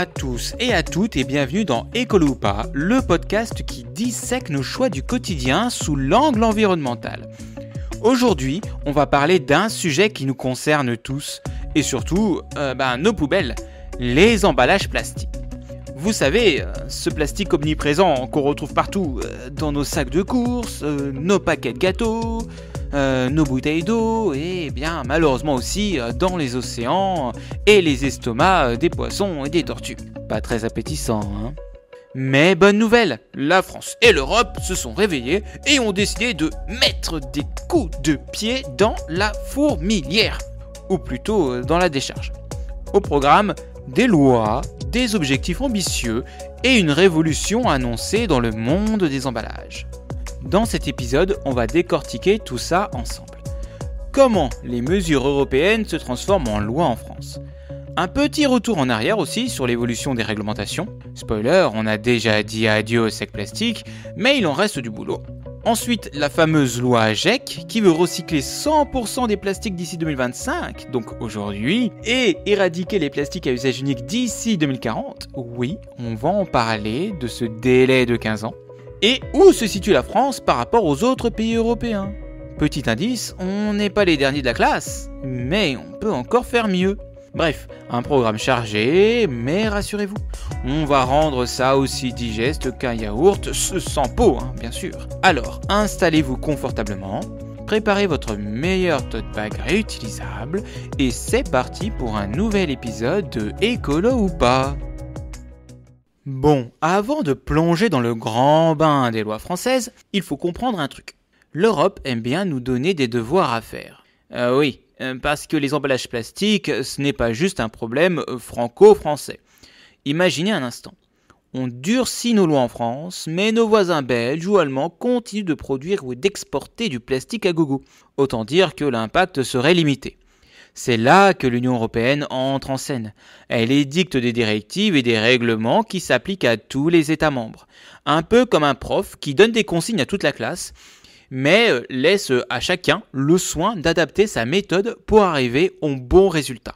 à tous et à toutes et bienvenue dans Écolo ou pas, le podcast qui dissèque nos choix du quotidien sous l'angle environnemental. Aujourd'hui, on va parler d'un sujet qui nous concerne tous et surtout nos poubelles, les emballages plastiques. Vous savez, ce plastique omniprésent qu'on retrouve partout, dans nos sacs de courses, nos paquets de gâteaux, nos bouteilles d'eau et bien malheureusement aussi dans les océans et les estomacs des poissons et des tortues. Pas très appétissant, hein. Mais bonne nouvelle, la France et l'Europe se sont réveillés et ont décidé de mettre des coups de pied dans la fourmilière, ou plutôt dans la décharge. Au programme, des lois, des objectifs ambitieux et une révolution annoncée dans le monde des emballages. Dans cet épisode, on va décortiquer tout ça ensemble. Comment les mesures européennes se transforment en loi en France ? Un petit retour en arrière aussi sur l'évolution des réglementations. Spoiler, on a déjà dit adieu au sac plastique, mais il en reste du boulot. Ensuite, la fameuse loi AGEC qui veut recycler 100% des plastiques d'ici 2025, donc aujourd'hui, et éradiquer les plastiques à usage unique d'ici 2040. Oui, on va en parler de ce délai de 15 ans. Et où se situe la France par rapport aux autres pays européens ? Petit indice, on n'est pas les derniers de la classe, mais on peut encore faire mieux. Bref, un programme chargé, mais rassurez-vous, on va rendre ça aussi digeste qu'un yaourt sans peau, bien sûr. Alors, installez-vous confortablement, préparez votre meilleur tote bag réutilisable, et c'est parti pour un nouvel épisode de Écolo ou pas. Bon, avant de plonger dans le grand bain des lois françaises, il faut comprendre un truc. L'Europe aime bien nous donner des devoirs à faire. Parce que les emballages plastiques, ce n'est pas juste un problème franco-français. Imaginez un instant. On durcit nos lois en France, mais nos voisins belges ou allemands continuent de produire ou d'exporter du plastique à gogo. Autant dire que l'impact serait limité. C'est là que l'Union européenne entre en scène. Elle édicte des directives et des règlements qui s'appliquent à tous les États membres. Un peu comme un prof qui donne des consignes à toute la classe, mais laisse à chacun le soin d'adapter sa méthode pour arriver au bon résultat.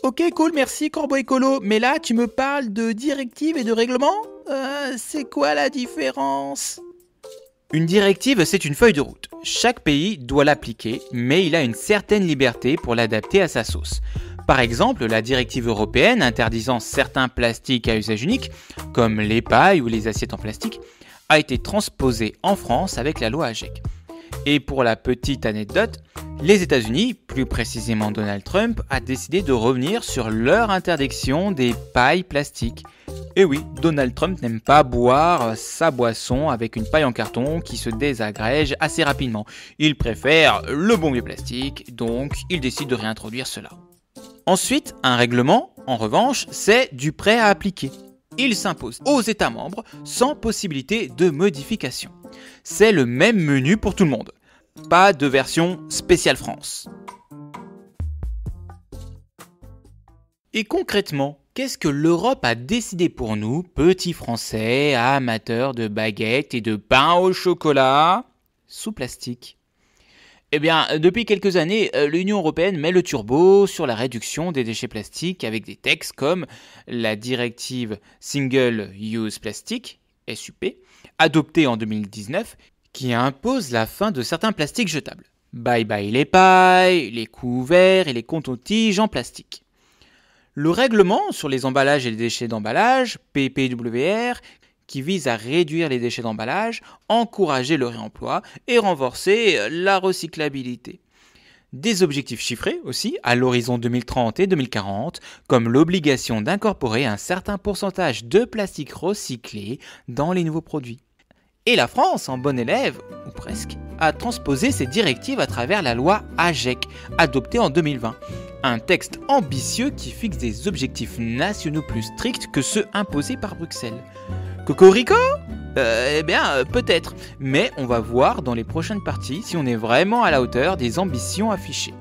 Ok, cool, merci Corbeau Écolo, mais là tu me parles de directives et de règlements ? C'est quoi la différence ? Une directive, c'est une feuille de route. Chaque pays doit l'appliquer, mais il a une certaine liberté pour l'adapter à sa sauce. Par exemple, la directive européenne interdisant certains plastiques à usage unique, comme les pailles ou les assiettes en plastique, a été transposée en France avec la loi AGEC. Et pour la petite anecdote, les États-Unis, plus précisément Donald Trump, a décidé de revenir sur leur interdiction des pailles plastiques. Et oui, Donald Trump n'aime pas boire sa boisson avec une paille en carton qui se désagrège assez rapidement. Il préfère le bon vieux plastique, donc il décide de réintroduire cela. Ensuite, un règlement, en revanche, c'est du prêt à appliquer. Il s'impose aux États membres sans possibilité de modification. C'est le même menu pour tout le monde. Pas de version spéciale France. Et concrètement, qu'est-ce que l'Europe a décidé pour nous, petits Français, amateurs de baguettes et de pain au chocolat, sous plastique ? Eh bien, depuis quelques années, l'Union européenne met le turbo sur la réduction des déchets plastiques avec des textes comme la directive Single Use Plastic, SUP, adoptée en 2019, qui impose la fin de certains plastiques jetables. Bye bye les pailles, les couverts et les coton-tiges en plastique. Le règlement sur les emballages et les déchets d'emballage, PPWR, qui vise à réduire les déchets d'emballage, encourager le réemploi et renforcer la recyclabilité. Des objectifs chiffrés aussi à l'horizon 2030 et 2040, comme l'obligation d'incorporer un certain pourcentage de plastique recyclé dans les nouveaux produits. Et la France, en bon élève, ou presque, a transposé ces directives à travers la loi AGEC, adoptée en 2020. Un texte ambitieux qui fixe des objectifs nationaux plus stricts que ceux imposés par Bruxelles. Cocorico ? Peut-être, mais on va voir dans les prochaines parties si on est vraiment à la hauteur des ambitions affichées.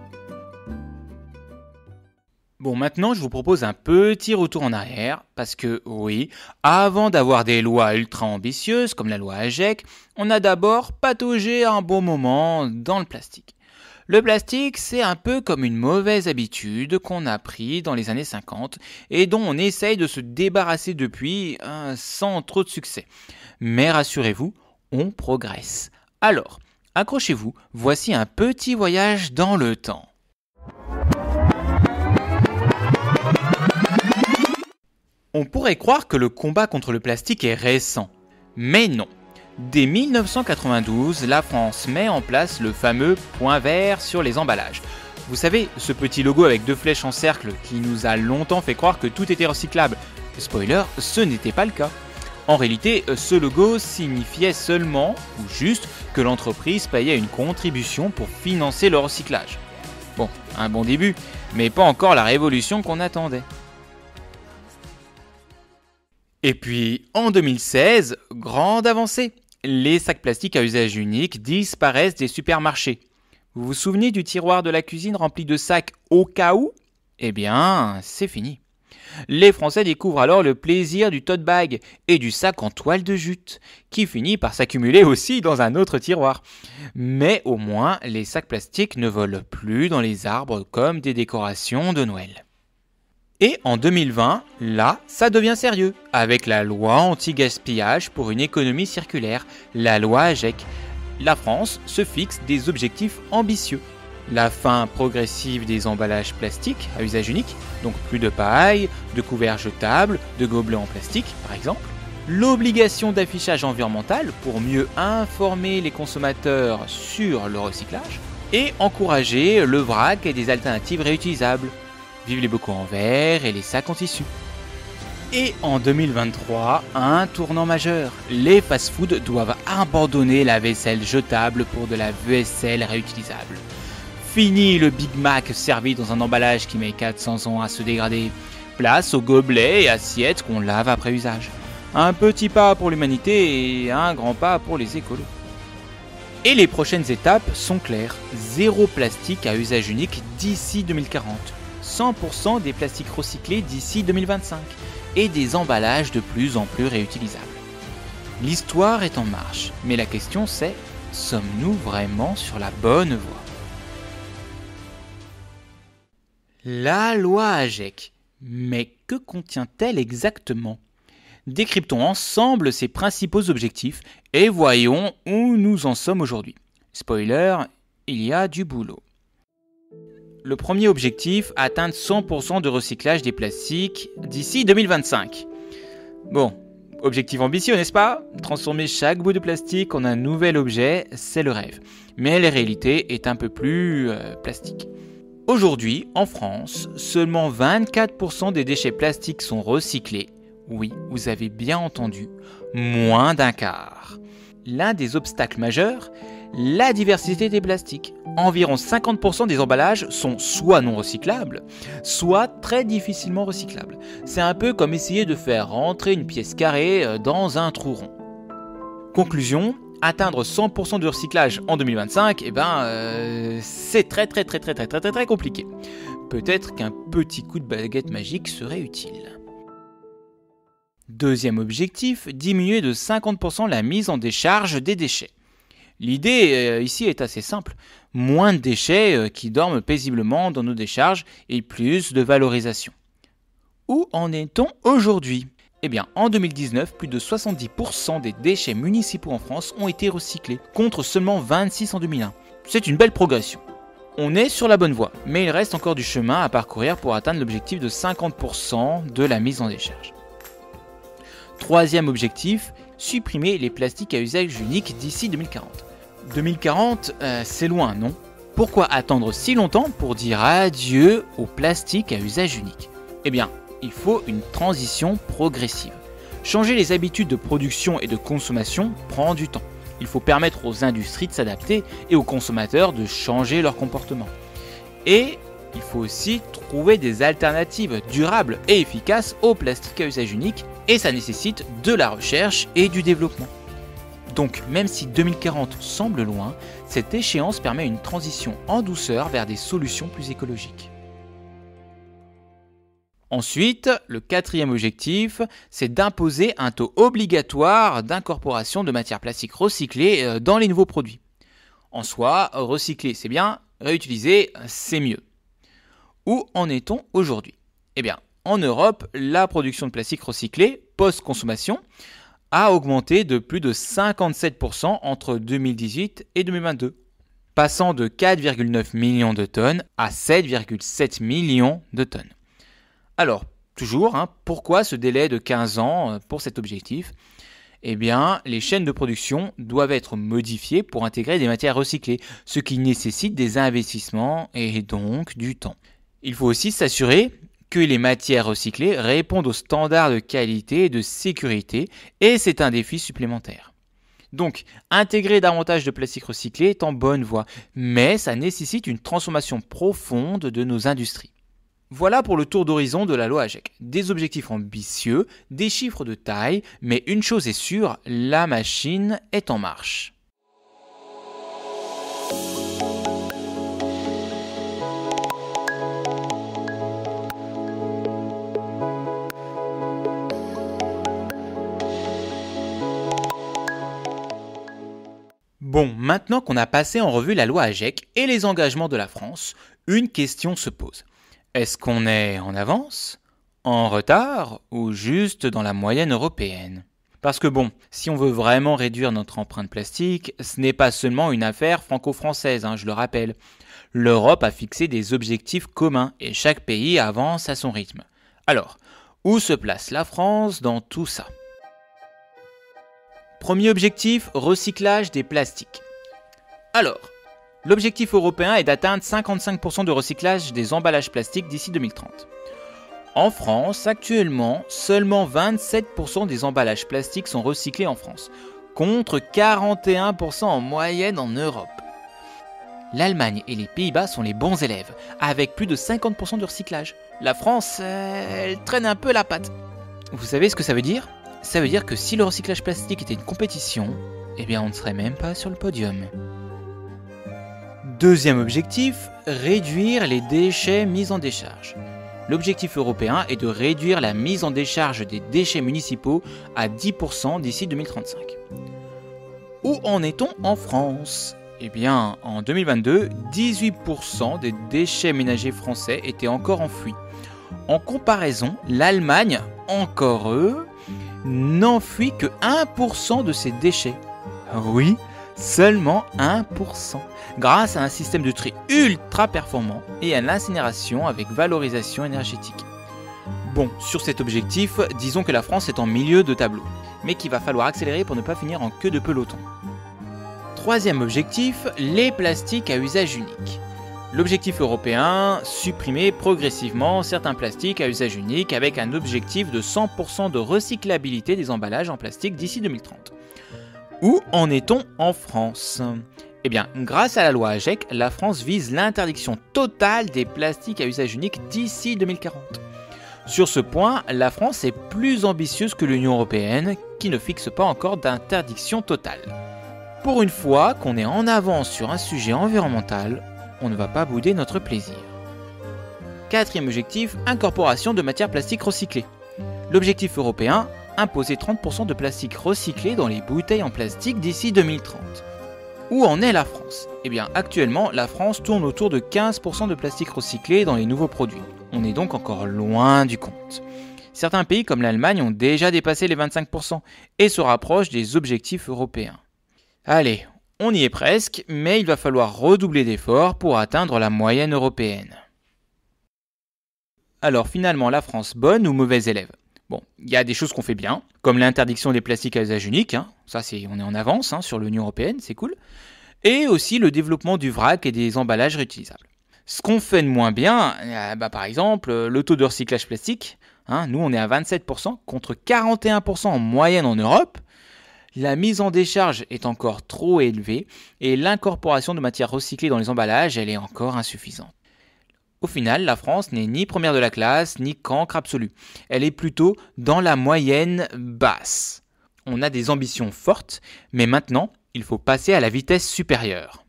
Bon, maintenant je vous propose un petit retour en arrière, parce que oui, avant d'avoir des lois ultra ambitieuses comme la loi AGEC, on a d'abord pataugé un bon moment dans le plastique. Le plastique, c'est un peu comme une mauvaise habitude qu'on a pris dans les années 50 et dont on essaye de se débarrasser depuis sans trop de succès. Mais rassurez-vous, on progresse. Alors, accrochez-vous, voici un petit voyage dans le temps. On pourrait croire que le combat contre le plastique est récent, mais non. Dès 1992, la France met en place le fameux point vert sur les emballages. Vous savez, ce petit logo avec 2 flèches en cercle qui nous a longtemps fait croire que tout était recyclable. Spoiler, ce n'était pas le cas. En réalité, ce logo signifiait seulement, ou juste, que l'entreprise payait une contribution pour financer le recyclage. Bon, un bon début, mais pas encore la révolution qu'on attendait. Et puis, en 2016, grande avancée. Les sacs plastiques à usage unique disparaissent des supermarchés. Vous vous souvenez du tiroir de la cuisine rempli de sacs au cas où ? Eh bien, c'est fini. Les Français découvrent alors le plaisir du tote bag et du sac en toile de jute, qui finit par s'accumuler aussi dans un autre tiroir. Mais au moins, les sacs plastiques ne volent plus dans les arbres comme des décorations de Noël. Et en 2020, là, ça devient sérieux, avec la loi anti-gaspillage pour une économie circulaire, la loi AGEC. La France se fixe des objectifs ambitieux. La fin progressive des emballages plastiques à usage unique, donc plus de paille, de couverts jetables, de gobelets en plastique par exemple. L'obligation d'affichage environnemental pour mieux informer les consommateurs sur le recyclage. Et encourager le vrac et des alternatives réutilisables. Vive les bocaux en verre et les sacs en tissu. Et en 2023, un tournant majeur. Les fast-foods doivent abandonner la vaisselle jetable pour de la vaisselle réutilisable. Fini le Big Mac servi dans un emballage qui met 400 ans à se dégrader. Place aux gobelets et assiettes qu'on lave après usage. Un petit pas pour l'humanité et un grand pas pour les écolos. Et les prochaines étapes sont claires. 0 plastique à usage unique d'ici 2040. 100% des plastiques recyclés d'ici 2025 et des emballages de plus en plus réutilisables. L'histoire est en marche, mais la question c'est, sommes-nous vraiment sur la bonne voie ? La loi AGEC, mais que contient-elle exactement ? Décryptons ensemble ses principaux objectifs et voyons où nous en sommes aujourd'hui. Spoiler, il y a du boulot. Le premier objectif, atteindre 100% de recyclage des plastiques d'ici 2025. Bon, objectif ambitieux, n'est-ce pas ? Transformer chaque bout de plastique en un nouvel objet, c'est le rêve. Mais la réalité est un peu plus plastique. Aujourd'hui, en France, seulement 24% des déchets plastiques sont recyclés. Oui, vous avez bien entendu, moins d'un quart. L'un des obstacles majeurs, la diversité des plastiques. Environ 50% des emballages sont soit non recyclables, soit très difficilement recyclables. C'est un peu comme essayer de faire rentrer une pièce carrée dans un trou rond. Conclusion, atteindre 100% de recyclage en 2025, c'est très compliqué. Peut-être qu'un petit coup de baguette magique serait utile. Deuxième objectif, diminuer de 50% la mise en décharge des déchets. L'idée ici est assez simple, moins de déchets qui dorment paisiblement dans nos décharges et plus de valorisation. Où en est-on aujourd'hui ? Eh bien, en 2019, plus de 70% des déchets municipaux en France ont été recyclés, contre seulement 26 en 2001. C'est une belle progression. On est sur la bonne voie, mais il reste encore du chemin à parcourir pour atteindre l'objectif de 50% de la mise en décharge. Troisième objectif, supprimer les plastiques à usage unique d'ici 2040. 2040, c'est loin, non ? Pourquoi attendre si longtemps pour dire adieu au plastique à usage unique ? Eh bien, il faut une transition progressive. Changer les habitudes de production et de consommation prend du temps. Il faut permettre aux industries de s'adapter et aux consommateurs de changer leur comportement. Et il faut aussi trouver des alternatives durables et efficaces au plastique à usage unique, et ça nécessite de la recherche et du développement. Donc, même si 2040 semble loin, cette échéance permet une transition en douceur vers des solutions plus écologiques. Ensuite, le quatrième objectif, c'est d'imposer un taux obligatoire d'incorporation de matières plastiques recyclées dans les nouveaux produits. En soi, recycler c'est bien, réutiliser, c'est mieux. Où en est-on aujourd'hui ? Eh bien, en Europe, la production de plastique recyclé post-consommation a augmenté de plus de 57% entre 2018 et 2022, passant de 4,9 millions de tonnes à 7,7 millions de tonnes. Alors, toujours, pourquoi ce délai de 15 ans pour cet objectif ? Eh bien, les chaînes de production doivent être modifiées pour intégrer des matières recyclées, ce qui nécessite des investissements et donc du temps. Il faut aussi s'assurer que les matières recyclées répondent aux standards de qualité et de sécurité, et c'est un défi supplémentaire. Donc, intégrer davantage de plastique recyclé est en bonne voie, mais ça nécessite une transformation profonde de nos industries. Voilà pour le tour d'horizon de la loi AGEC. Des objectifs ambitieux, des chiffres de taille, mais une chose est sûre, la machine est en marche. Bon, maintenant qu'on a passé en revue la loi AGEC et les engagements de la France, une question se pose. Est-ce qu'on est en avance, en retard ou juste dans la moyenne européenne ? Parce que bon, si on veut vraiment réduire notre empreinte plastique, ce n'est pas seulement une affaire franco-française, je le rappelle. L'Europe a fixé des objectifs communs et chaque pays avance à son rythme. Alors, où se place la France dans tout ça ? Premier objectif, recyclage des plastiques. Alors, l'objectif européen est d'atteindre 55% de recyclage des emballages plastiques d'ici 2030. En France, actuellement, seulement 27% des emballages plastiques sont recyclés en France, contre 41% en moyenne en Europe. L'Allemagne et les Pays-Bas sont les bons élèves, avec plus de 50% de recyclage. La France, elle traîne un peu la patte. Vous savez ce que ça veut dire ? Ça veut dire que si le recyclage plastique était une compétition, eh bien on ne serait même pas sur le podium. Deuxième objectif, réduire les déchets mis en décharge. L'objectif européen est de réduire la mise en décharge des déchets municipaux à 10% d'ici 2035. Où en est-on en France ? Eh bien, en 2022, 18% des déchets ménagers français étaient encore enfouis. En comparaison, l'Allemagne, encore eux, n'enfuit que 1% de ces déchets. Oui, seulement 1%. Grâce à un système de tri ultra performant et à l'incinération avec valorisation énergétique. Bon, sur cet objectif, disons que la France est en milieu de tableau, mais qu'il va falloir accélérer pour ne pas finir en queue de peloton. Troisième objectif, les plastiques à usage unique. L'objectif européen, supprimer progressivement certains plastiques à usage unique avec un objectif de 100% de recyclabilité des emballages en plastique d'ici 2030. Où en est-on en France ? Eh bien, grâce à la loi AGEC, la France vise l'interdiction totale des plastiques à usage unique d'ici 2040. Sur ce point, la France est plus ambitieuse que l'Union européenne, qui ne fixe pas encore d'interdiction totale. Pour une fois qu'on est en avance sur un sujet environnemental, on ne va pas bouder notre plaisir. Quatrième objectif, incorporation de matières plastiques recyclées. L'objectif européen, imposer 30% de plastique recyclé dans les bouteilles en plastique d'ici 2030. Où en est la France ? Eh bien, actuellement, la France tourne autour de 15% de plastique recyclé dans les nouveaux produits. On est donc encore loin du compte. Certains pays comme l'Allemagne ont déjà dépassé les 25% et se rapprochent des objectifs européens. Allez, on y est presque, mais il va falloir redoubler d'efforts pour atteindre la moyenne européenne. Alors finalement, la France, bonne ou mauvaise élève ? Bon, il y a des choses qu'on fait bien, comme l'interdiction des plastiques à usage unique, ça on est en avance sur l'Union européenne, c'est cool, et aussi le développement du vrac et des emballages réutilisables. Ce qu'on fait de moins bien, par exemple, le taux de recyclage plastique, nous on est à 27% contre 41% en moyenne en Europe. La mise en décharge est encore trop élevée et l'incorporation de matières recyclées dans les emballages, elle est encore insuffisante. Au final, la France n'est ni première de la classe, ni cancre absolu. Elle est plutôt dans la moyenne basse. On a des ambitions fortes, mais maintenant, il faut passer à la vitesse supérieure.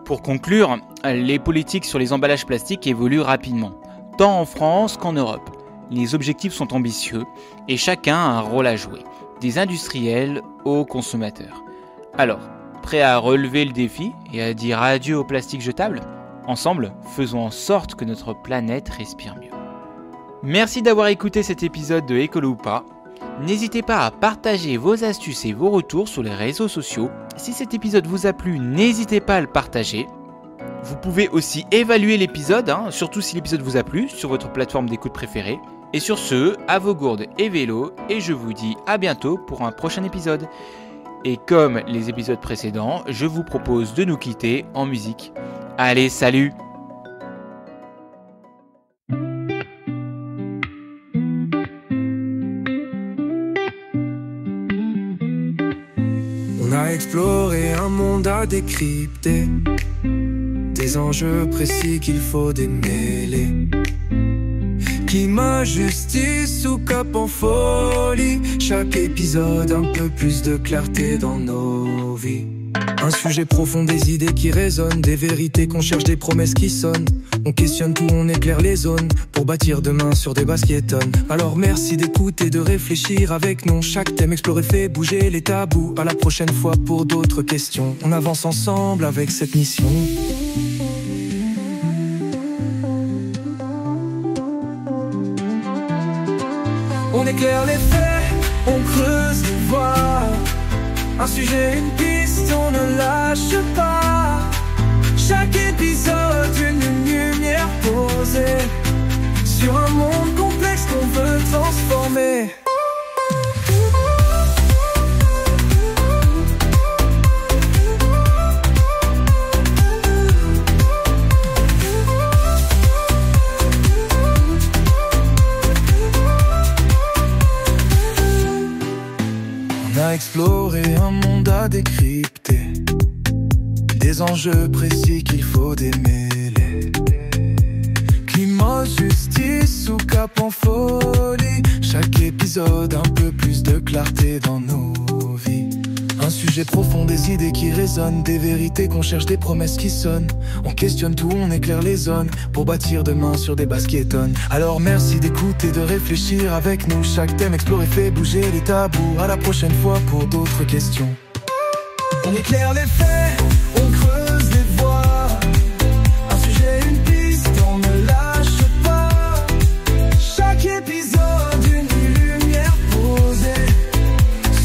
Pour conclure, les politiques sur les emballages plastiques évoluent rapidement, tant en France qu'en Europe. Les objectifs sont ambitieux et chacun a un rôle à jouer, des industriels aux consommateurs. Alors, prêt à relever le défi et à dire adieu au plastique jetable ? Ensemble, faisons en sorte que notre planète respire mieux. Merci d'avoir écouté cet épisode de Écolo ou pas. N'hésitez pas à partager vos astuces et vos retours sur les réseaux sociaux. Si cet épisode vous a plu, n'hésitez pas à le partager. Vous pouvez aussi évaluer l'épisode, surtout si l'épisode vous a plu, sur votre plateforme d'écoute préférée. Et sur ce, à vos gourdes et vélos, et je vous dis à bientôt pour un prochain épisode. Et comme les épisodes précédents, je vous propose de nous quitter en musique. Allez, salut! On a exploré un monde à décrypter, des enjeux précis qu'il faut démêler. Climat, justice ou cap en folie, chaque épisode un peu plus de clarté dans nos vies. Un sujet profond, des idées qui résonnent, des vérités qu'on cherche, des promesses qui sonnent. On questionne tout, on éclaire les zones pour bâtir demain sur des bases qui étonnent. Alors merci d'écouter, de réfléchir avec nous. Chaque thème exploré fait bouger les tabous. À la prochaine fois pour d'autres questions. On avance ensemble avec cette mission. On éclaire les faits, on creuse les voies. Un sujet, une piste, on ne lâche pas. Chaque épisode, une lumière posée sur un monde complexe qu'on veut transformer. On a exploré un monde à décrypter, des enjeux précis qu'il faut démêler. Climat, justice ou cap en folie, chaque épisode un peu plus de clarté dans nos vies. Un sujet profond, des idées qui résonnent, des vérités qu'on cherche, des promesses qui sonnent. On questionne tout, on éclaire les zones pour bâtir demain sur des bases qui étonnent. Alors merci d'écouter, de réfléchir avec nous. Chaque thème exploré fait bouger les tabous. À la prochaine fois pour d'autres questions. On éclaire les faits, on creuse les voies. Un sujet, une piste, on ne lâche pas. Chaque épisode, une lumière posée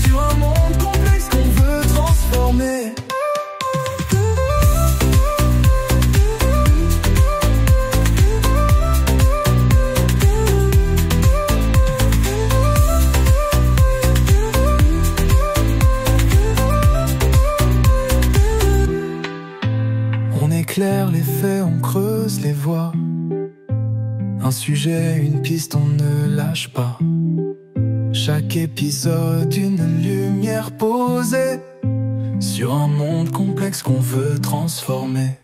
sur un monde complexe qu'on veut transformer. On éclaire les faits, on creuse les voies. Un sujet, une piste, on ne lâche pas. Chaque épisode, une lumière posée sur un monde complexe qu'on veut transformer.